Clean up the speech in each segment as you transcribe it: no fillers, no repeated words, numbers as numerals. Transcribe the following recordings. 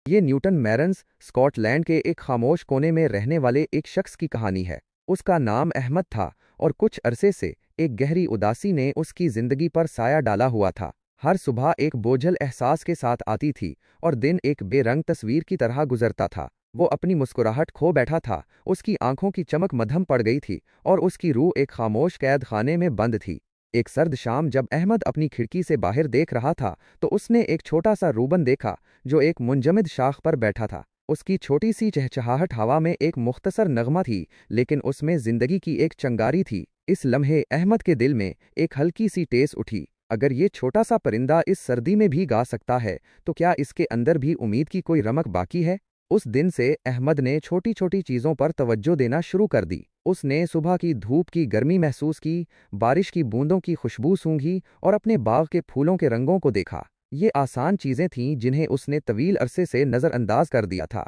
یہ Newton میرنز Scott land کے ایک خاموش کونے میں رہنے والے ایک شخص کی کہانی ہے۔ اس کا نام احمد تھا اور کچھ عرصے سے ایک گہری اداسی نے اس کی زندگی پر سایہ ڈالا ہوا تھا۔ ہر صبح ایک بوجھل احساس کے ساتھ آتی تھی اور دن ایک بے رنگ تصویر کی طرح گزرتا تھا۔ وہ اپنی مسکراہٹ کھو بیٹھا تھا، اس کی آنکھوں کی چمک مدھم پڑ گئی تھی اور اس کی روح ایک خاموش قید خانے میں بند تھی۔ ایک سرد شام جب احمد اپنی کھڑکی سے باہر دیکھ رہا تھا تو اس نے ایک چھوٹا سا روبن دیکھا جو ایک منجمد شاخ پر بیٹھا تھا۔ اس کی چھوٹی سی چہچہاہٹ ہوا میں ایک مختصر نغمہ تھی، لیکن اس میں زندگی کی ایک چنگاری تھی۔ اس لمحے احمد کے دل میں ایک ہلکی سی ٹیس اٹھی۔ اگر یہ چھوٹا سا پرندہ اس سردی میں بھی گا سکتا ہے تو کیا اس کے اندر بھی امید کی کوئی رمق باقی ہے؟ اس دن سے احمد نے چھوٹی چھوٹی چیزوں پر توجہ دینا شروع کر دی۔ اس نے صبح کی دھوپ کی گرمی محسوس کی، بارش کی بوندوں کی خوشبو سونگھی اور اپنے باغ کے پھولوں کے رنگوں کو دیکھا۔ یہ آسان چیزیں تھیں جنہیں اس نے طویل عرصے سے نظر انداز کر دیا تھا۔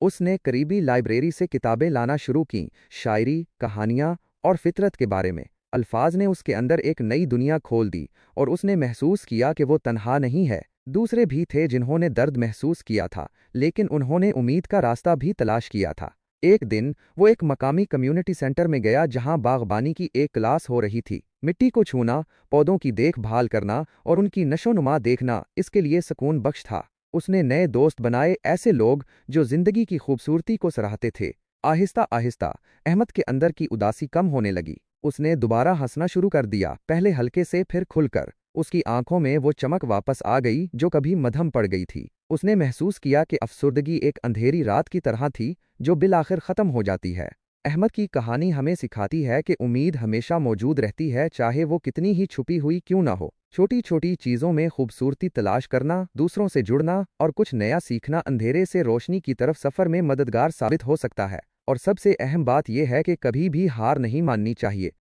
اس نے قریبی لائبریری سے کتابیں لانا شروع کیں، شاعری، کہانیاں اور فطرت کے بارے میں۔ الفاظ نے اس کے اندر ایک نئی دنیا کھول دی اور اس نے محسوس کیا کہ وہ تنہا نہیں ہے۔ دوسرے بھی تھے جنہوں نے درد محسوس کیا تھا، لیکن انہوں نے امید کا راستہ بھی تلاش کیا تھا۔ ایک دن وہ ایک مقامی کمیونٹی سینٹر میں گیا جہاں باغبانی کی ایک کلاس ہو رہی تھی۔ مٹی کو چھونا، پودوں کی دیکھ بھال کرنا اور ان کی نشو نما دیکھنا اس کے لیے سکون بخش تھا۔ اس نے نئے دوست بنائے، ایسے لوگ جو زندگی کی خوبصورتی کو سراہتے تھے۔ آہستہ آہستہ احمد کے اندر کی اداسی کم ہونے لگی۔ اس نے دوبارہ ہنسنا شروع کر دیا، پہلے ہلکے سے پھر کھل کر۔ اس کی آنکھوں میں وہ چمک واپس آ گئی جو کبھی مدھم پڑ گئی تھی۔ اس نے محسوس کیا کہ افسردگی ایک اندھیری رات کی طرح تھی جو بالآخر ختم ہو جاتی ہے۔ احمد کی کہانی ہمیں سکھاتی ہے کہ امید ہمیشہ موجود رہتی ہے، چاہے وہ کتنی ہی چھپی ہوئی کیوں نہ ہو۔ چھوٹی چھوٹی چیزوں میں خوبصورتی تلاش کرنا، دوسروں سے جڑنا اور کچھ نیا سیکھنا اندھیرے سے روشنی کی طرف سفر میں مددگار ثابت ہو سکتا ہے۔ اور سب سے اہم بات یہ ہے کہ کبھی بھی ہار نہیں ماننی چاہیے۔